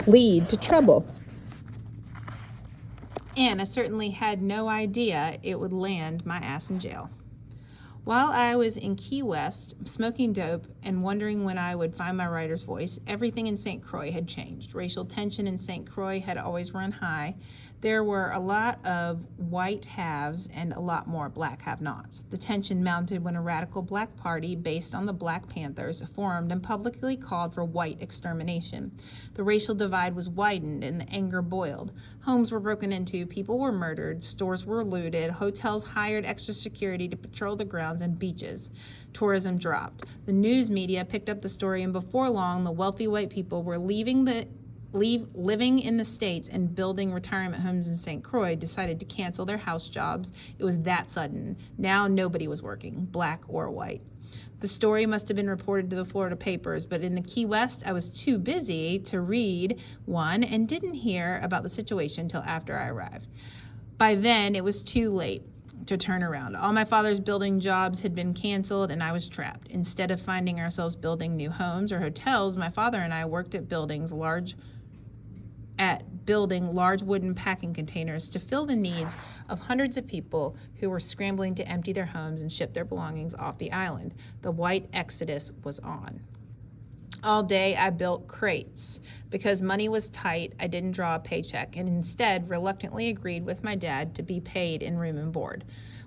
lead to trouble. And I certainly had no idea it would land my ass in jail. While I was in Key West, smoking dope and wondering when I would find my writer's voice, everything in St. Croix had changed. Racial tension in St. Croix had always run high. There were a lot of white haves and a lot more black have-nots. The tension mounted when a radical black party based on the Black Panthers formed and publicly called for white extermination. The racial divide was widened and the anger boiled. Homes were broken into, people were murdered, stores were looted, hotels hired extra security to patrol the grounds and beaches. Tourism dropped. The news media picked up the story, and before long, the wealthy white people were living in the States and building retirement homes in St. Croix decided to cancel their house jobs. It was that sudden. Now nobody was working, black or white. The story must have been reported to the Florida papers, but in the Key West, I was too busy to read one and didn't hear about the situation until after I arrived. By then, it was too late to turn around. All my father's building jobs had been canceled and I was trapped. Instead of finding ourselves building new homes or hotels, my father and I worked at building large wooden packing containers to fill the needs of hundreds of people who were scrambling to empty their homes and ship their belongings off the island. The white exodus was on. All day I built crates. Because money was tight, I didn't draw a paycheck and instead reluctantly agreed with my dad to be paid in room and board.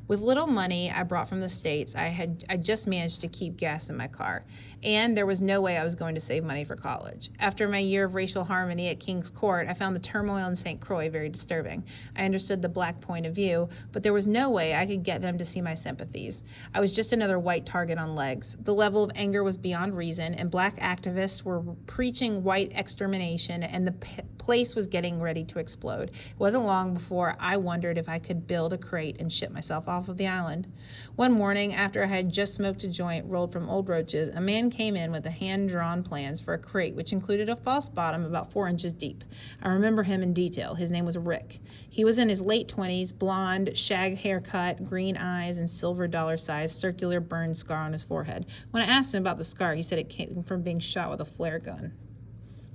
With little money I brought from the States, I just managed to keep gas in my car, and there was no way I was going to save money for college. After my year of racial harmony at King's Court, I found the turmoil in St. Croix very disturbing. I understood the black point of view, but there was no way I could get them to see my sympathies. I was just another white target on legs. The level of anger was beyond reason, and black activists were preaching white extermination, and the place was getting ready to explode. It wasn't long before I wondered if I could build a crate and ship myself off of the island. One morning, after I had just smoked a joint rolled from old roaches, a man came in with the hand-drawn plans for a crate which included a false bottom about 4 inches deep. I remember him in detail. His name was Rick. He was in his late 20s, blonde, shag haircut, green eyes, and silver dollar-sized circular burn scar on his forehead. When I asked him about the scar, he said it came from being shot with a flare gun.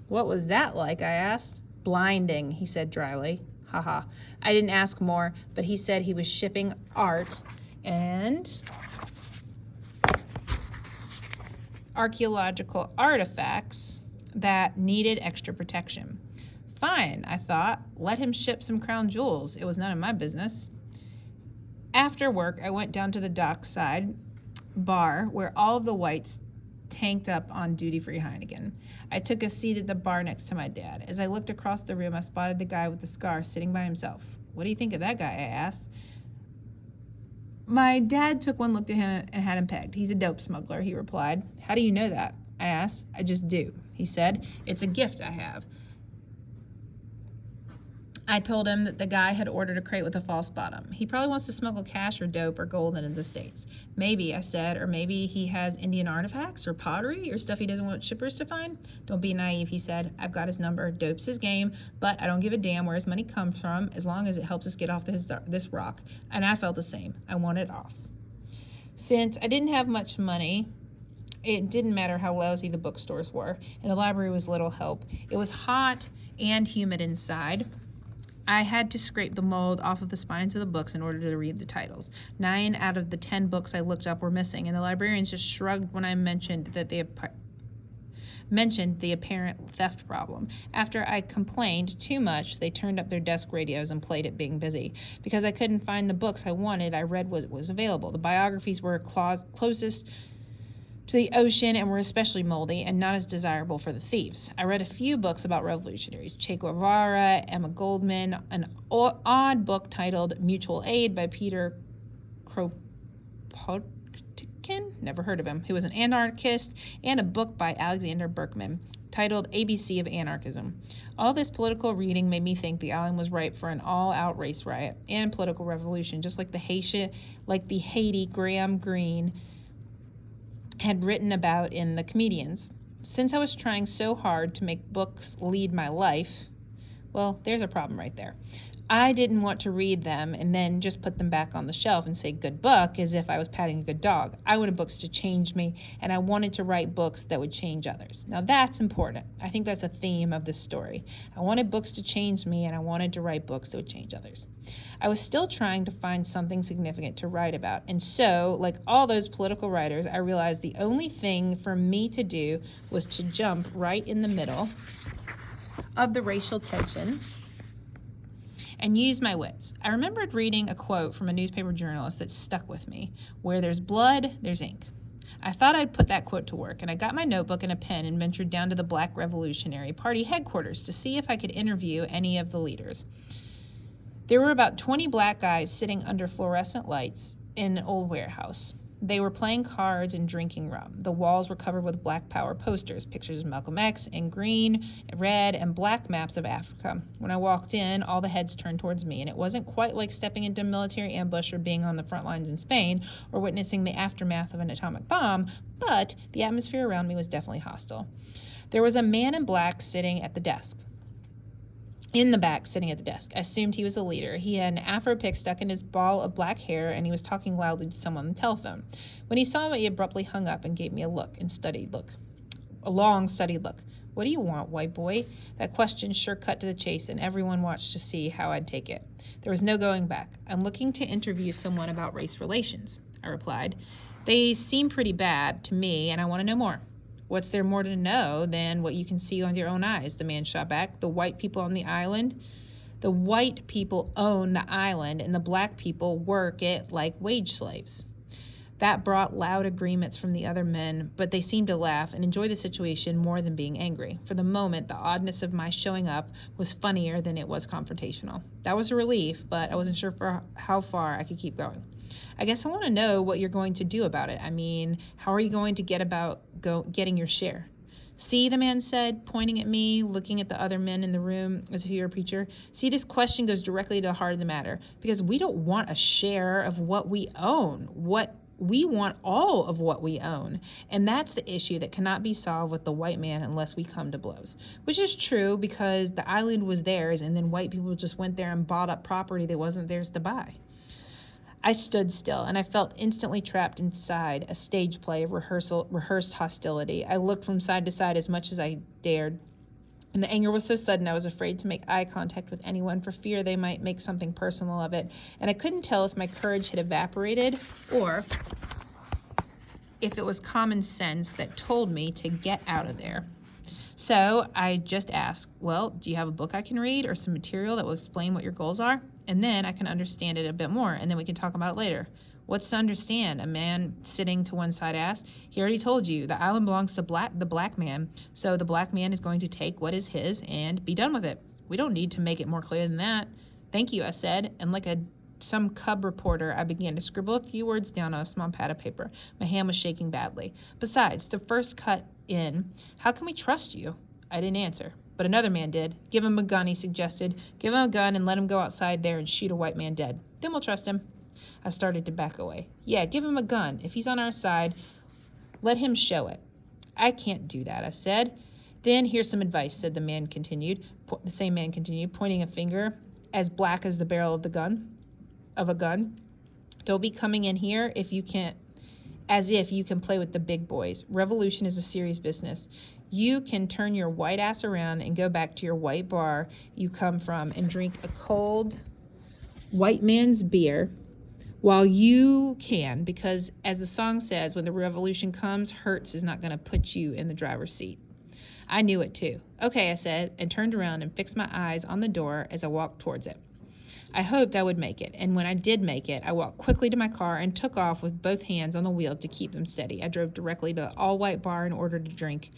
What was that like? I asked. Blinding, he said dryly. Haha. I didn't ask more, but he said he was shipping art and archaeological artifacts that needed extra protection. Fine, I thought. Let him ship some crown jewels. It was none of my business. After work, I went down to the dockside bar where all of the whites tanked up on duty-free Heineken. I took a seat at the bar next to my dad. As I looked across the room, I spotted the guy with the scar sitting by himself. What do you think of that guy? I asked. My dad took one look at him and had him pegged. He's a dope smuggler, he replied. How do you know that? I asked. I just do, he said. It's a gift I have. I told him that the guy had ordered a crate with a false bottom. He probably wants to smuggle cash or dope or gold into the States. Maybe, I said, or maybe he has Indian artifacts or pottery or stuff he doesn't want shippers to find. Don't be naive, he said. I've got his number. Dope's his game, but I don't give a damn where his money comes from as long as it helps us get off this rock. And I felt the same. I want it off. Since I didn't have much money, it didn't matter how lousy the bookstores were, and the library was little help. It was hot and humid inside. I had to scrape the mold off of the spines of the books in order to read the titles. 9 out of the 10 books I looked up were missing, and the librarians just shrugged when I mentioned the apparent theft problem. After I complained too much, they turned up their desk radios and played it being busy. Because I couldn't find the books I wanted, I read what was available. The biographies were closest to the ocean and were especially moldy and not as desirable for the thieves. I read a few books about revolutionaries, Che Guevara, Emma Goldman, an odd book titled Mutual Aid by Peter Kropotkin, never heard of him, who was an anarchist, and a book by Alexander Berkman titled ABC of Anarchism. All this political reading made me think the island was ripe for an all-out race riot and political revolution, just like the Haiti Graham Greene had written about in The Comedians. Since I was trying so hard to make books lead my life, well, there's a problem right there. I didn't want to read them and then just put them back on the shelf and say good book as if I was patting a good dog. I wanted books to change me, and I wanted to write books that would change others. Now that's important. I think that's a theme of this story. I wanted books to change me, and I wanted to write books that would change others. I was still trying to find something significant to write about, and so, like all those political writers, I realized the only thing for me to do was to jump right in the middle of the racial tension and use my wits. I remembered reading a quote from a newspaper journalist that stuck with me. Where there's blood, there's ink. I thought I'd put that quote to work, and I got my notebook and a pen and ventured down to the Black Revolutionary Party headquarters to see if I could interview any of the leaders. There were about 20 black guys sitting under fluorescent lights in an old warehouse. They were playing cards and drinking rum. The walls were covered with Black Power posters, pictures of Malcolm X in green, red, and black maps of Africa. When I walked in, all the heads turned towards me, and it wasn't quite like stepping into a military ambush or being on the front lines in Spain or witnessing the aftermath of an atomic bomb, but the atmosphere around me was definitely hostile. There was a man in black sitting at the desk. In the back, sitting at the desk. I assumed he was a leader. He had an afro pick stuck in his ball of black hair, and he was talking loudly to someone on the telephone. When he saw me, he abruptly hung up and gave me a long, studied look. What do you want, white boy? That question sure cut to the chase, and everyone watched to see how I'd take it. There was no going back. I'm looking to interview someone about race relations, I replied. They seem pretty bad to me, and I want to know more. What's there more to know than what you can see with your own eyes? The man shot back. The white people on the island. The white people own the island, and the black people work it like wage slaves. That brought loud agreements from the other men, but they seemed to laugh and enjoy the situation more than being angry. For the moment, the oddness of my showing up was funnier than it was confrontational. That was a relief, but I wasn't sure for how far I could keep going. I guess I want to know what you're going to do about it. I mean, how are you going to getting your share? See, the man said, pointing at me, looking at the other men in the room as if he were a preacher. See, this question goes directly to the heart of the matter, because we don't want a share of what we own. We want all of what we own. And that's the issue that cannot be solved with the white man unless we come to blows. Which is true, because the island was theirs, and then white people just went there and bought up property that wasn't theirs to buy. I stood still, and I felt instantly trapped inside a stage play of rehearsed hostility. I looked from side to side as much as I dared, and the anger was so sudden I was afraid to make eye contact with anyone for fear they might make something personal of it, and I couldn't tell if my courage had evaporated or if it was common sense that told me to get out of there. So I just asked, well, do you have a book I can read or some material that will explain what your goals are? And then I can understand it a bit more, and then we can talk about it later. What's to understand? A man sitting to one side asked. He already told you, the island belongs to the black man, so the black man is going to take what is his and be done with it. We don't need to make it more clear than that. Thank you, I said, and like some cub reporter, I began to scribble a few words down on a small pad of paper. My hand was shaking badly. Besides, the first cut in, how can we trust you? I didn't answer, but another man did. Give him a gun, he suggested. Give him a gun and let him go outside there and shoot a white man dead. Then we'll trust him. I started to back away. Yeah, give him a gun. If he's on our side, let him show it. I can't do that, I said. Then here's some advice, said the same man continued, pointing a finger as black as the barrel of a gun. Don't be coming in here as if you can play with the big boys. Revolution is a serious business. You can turn your white ass around and go back to your white bar you come from and drink a cold white man's beer while you can, because as the song says, when the revolution comes, Hertz is not going to put you in the driver's seat. I knew it too. Okay, I said, and turned around and fixed my eyes on the door as I walked towards it. I hoped I would make it, and when I did make it, I walked quickly to my car and took off with both hands on the wheel to keep them steady. I drove directly to the all-white bar and ordered a drink.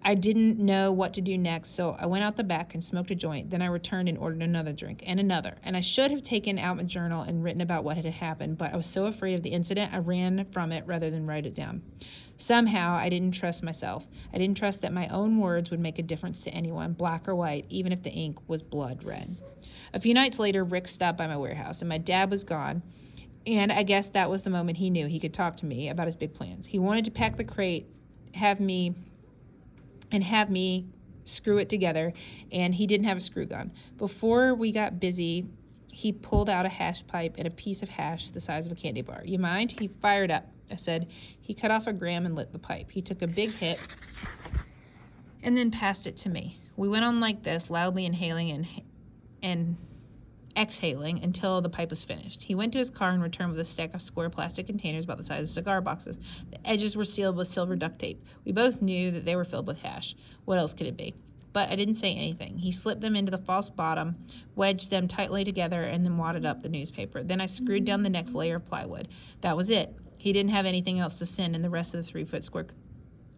I didn't know what to do next, so I went out the back and smoked a joint. Then I returned and ordered another drink and another. And I should have taken out my journal and written about what had happened, but I was so afraid of the incident, I ran from it rather than write it down. Somehow, I didn't trust myself. I didn't trust that my own words would make a difference to anyone, black or white, even if the ink was blood red. A few nights later, Rick stopped by my warehouse, and my dad was gone. And I guess that was the moment he knew he could talk to me about his big plans. He wanted to pack the crate, have me screw it together, and he didn't have a screw gun. Before we got busy, he pulled out a hash pipe and a piece of hash the size of a candy bar. You mind? He fired up. I said. He cut off a gram and lit the pipe. He took a big hit and then passed it to me. We went on like this, loudly inhaling and exhaling until the pipe was finished. He went to his car and returned with a stack of square plastic containers about the size of cigar boxes. The edges were sealed with silver duct tape. We both knew that they were filled with hash. What else could it be? But I didn't say anything. He slipped them into the false bottom, wedged them tightly together, and then wadded up the newspaper. Then I screwed down the next layer of plywood. That was it. He didn't have anything else to send in the rest of the 3-foot square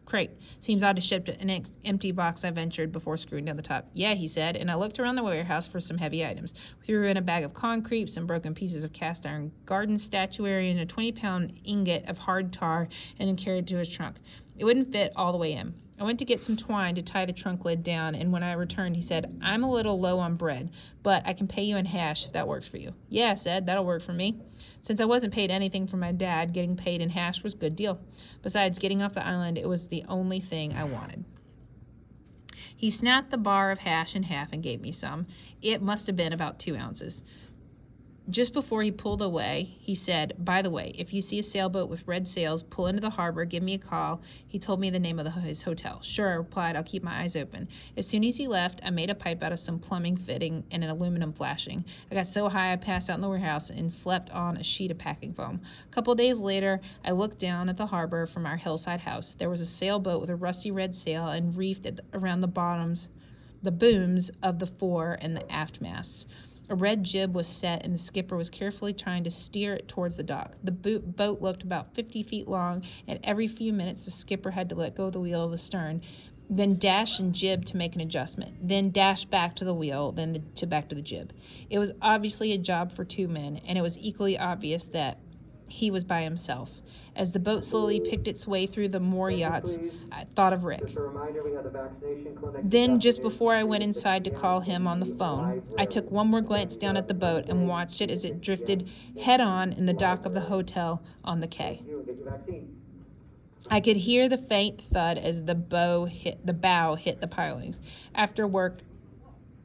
crate. Seems odd to ship an empty box, I ventured before screwing down the top. Yeah, he said, and I looked around the warehouse for some heavy items. We threw in a bag of concrete, some broken pieces of cast iron garden statuary, and a 20-pound ingot of hard tar, and then carried it to his trunk. It wouldn't fit all the way in. I went to get some twine to tie the trunk lid down, and when I returned, he said, I'm a little low on bread, but I can pay you in hash if that works for you. Yeah, I said, that'll work for me. Since I wasn't paid anything from my dad, getting paid in hash was a good deal. Besides, getting off the island, it was the only thing I wanted. He snapped the bar of hash in half and gave me some. It must have been about 2 ounces. Just before he pulled away, he said, by the way, if you see a sailboat with red sails, pull into the harbor, give me a call. He told me the name of his hotel. Sure, I replied, I'll keep my eyes open. As soon as he left, I made a pipe out of some plumbing fitting and an aluminum flashing. I got so high I passed out in the warehouse and slept on a sheet of packing foam. A couple of days later, I looked down at the harbor from our hillside house. There was a sailboat with a rusty red sail and reefed around the booms of the fore and the aft masts. A red jib was set, and the skipper was carefully trying to steer it towards the dock. The boat looked about 50 feet long, and every few minutes the skipper had to let go of the wheel of the stern, then dash and jib to make an adjustment, then dash back to the wheel, then back to the jib. It was obviously a job for 2 men, and it was equally obvious that he was by himself. As the boat slowly picked its way through the more yachts, I thought of Rick. Then, just before I went inside to call him on the phone, I took one more glance down at the boat and watched it as it drifted head-on in the dock of the hotel on the quay. I could hear the faint thud as the bow hit the pilings. After work,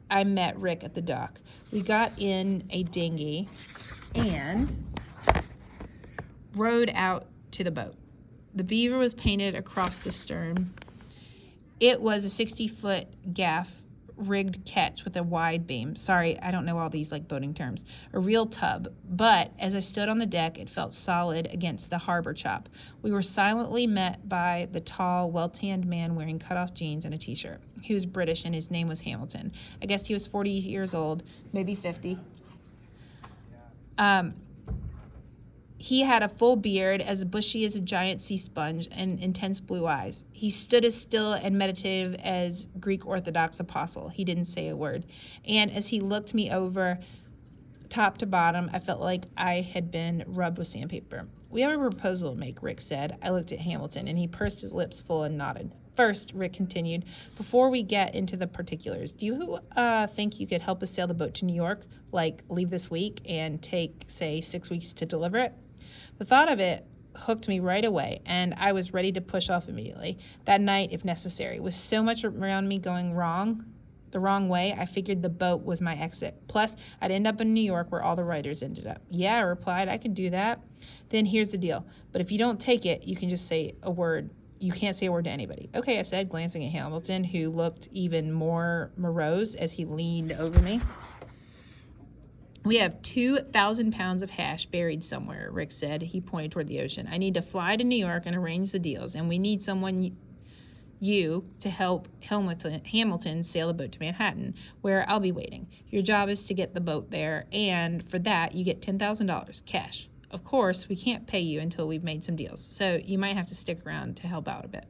I met Rick at the dock. We got in a dinghy and rowed out to the boat. The Beaver was painted across the stern. It was a 60-foot gaff rigged ketch with a wide beam. Sorry, I don't know all these boating terms. A real tub, but as I stood on the deck, it felt solid against the harbor chop. We were silently met by the tall, well-tanned man wearing cut-off jeans and a t-shirt. He was British and his name was Hamilton. I guessed he was 40 years old, maybe 50. He had a full beard, as bushy as a giant sea sponge, and intense blue eyes. He stood as still and meditative as Greek Orthodox apostle. He didn't say a word. And as he looked me over top to bottom, I felt like I had been rubbed with sandpaper. We have a proposal to make, Rick said. I looked at Hamilton, and he pursed his lips full and nodded. First, Rick continued, before we get into the particulars, do you think you could help us sail the boat to New York, leave this week and take, say, 6 weeks to deliver it? The thought of it hooked me right away, and I was ready to push off immediately, that night if necessary. With so much around me going the wrong way, I figured the boat was my exit. Plus, I'd end up in New York where all the writers ended up. Yeah, I replied, I could do that. Then here's the deal. But if you don't take it, you can just say a word. You can't say a word to anybody. Okay, I said, glancing at Hamilton, who looked even more morose as he leaned over me. We have 2,000 pounds of hash buried somewhere, Rick said. He pointed toward the ocean. I need to fly to New York and arrange the deals, and we need someone, you, to help Hamilton sail the boat to Manhattan, where I'll be waiting. Your job is to get the boat there, and for that, you get $10,000 cash. Of course, we can't pay you until we've made some deals, so you might have to stick around to help out a bit.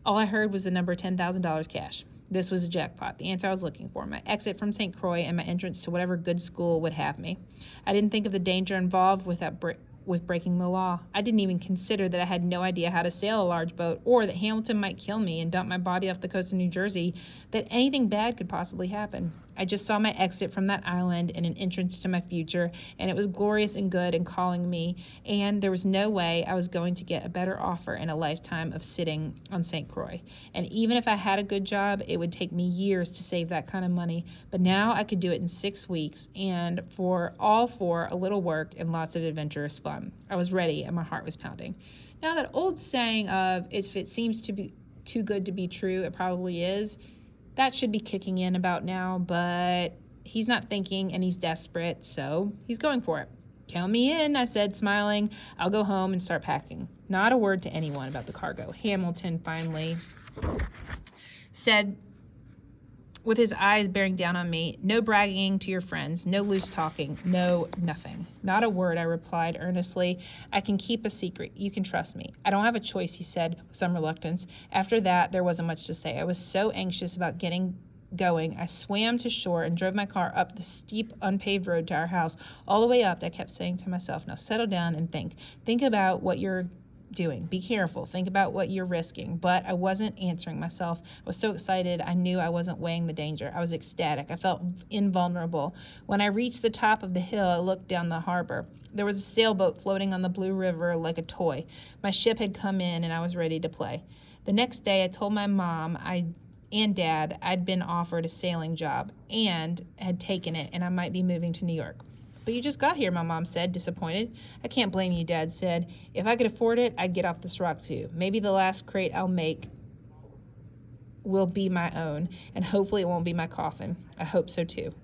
All I heard was the number $10,000 cash. This was a jackpot, the answer I was looking for, my exit from St. Croix and my entrance to whatever good school would have me. I didn't think of the danger involved with breaking the law. I didn't even consider that I had no idea how to sail a large boat, or that Hamilton might kill me and dump my body off the coast of New Jersey, that anything bad could possibly happen. I just saw my exit from that island and an entrance to my future, and it was glorious and good and calling me, and there was no way I was going to get a better offer in a lifetime of sitting on St. Croix. And even if I had a good job, it would take me years to save that kind of money, but now I could do it in 6 weeks, and for a little work and lots of adventurous fun. I was ready, and my heart was pounding. Now, that old saying of, if it seems to be too good to be true, it probably is, that should be kicking in about now, but he's not thinking and he's desperate, so he's going for it. Count me in, I said, smiling. I'll go home and start packing. Not a word to anyone about the cargo. Hamilton finally said, with his eyes bearing down on me, no bragging to your friends, no loose talking, no nothing. Not a word, I replied earnestly. I can keep a secret. You can trust me. I don't have a choice, he said with some reluctance. After that, there wasn't much to say. I was so anxious about getting going. I swam to shore and drove my car up the steep, unpaved road to our house. All the way up, I kept saying to myself, now settle down and think. Think about what you're doing. Be careful. Think about what you're risking. But I wasn't answering myself. I was so excited. I knew I wasn't weighing the danger. I was ecstatic. I felt invulnerable. When I reached the top of the hill, I looked down the harbor. There was a sailboat floating on the blue river like a toy. My ship had come in and I was ready to play. The next day, I told my mom and Dad I'd been offered a sailing job and had taken it, and I might be moving to New York. But you just got here, my mom said, disappointed. I can't blame you, Dad said. If I could afford it, I'd get off this rock too. Maybe the last crate I'll make will be my own, and hopefully it won't be my coffin. I hope so too.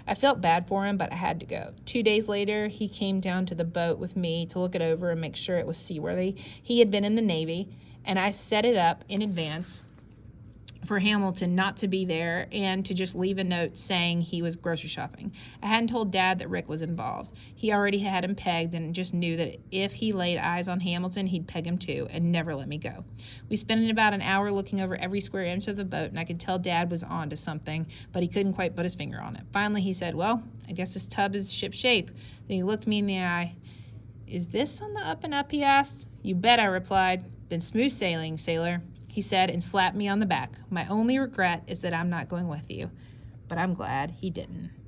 I felt bad for him, but I had to go. 2 days later, he came down to the boat with me to look it over and make sure it was seaworthy. He had been in the Navy, and I set it up in advance for Hamilton not to be there and to just leave a note saying he was grocery shopping. I hadn't told Dad that Rick was involved. He already had him pegged and just knew that if he laid eyes on Hamilton, he'd peg him too and never let me go. We spent about an hour looking over every square inch of the boat, and I could tell Dad was on to something, but he couldn't quite put his finger on it. Finally, he said, well, I guess this tub is ship shape. Then he looked me in the eye. Is this on the up and up, he asked. You bet, I replied. Then smooth sailing, sailor, he said, and slapped me on the back. My only regret is that I'm not going with you, but I'm glad he didn't.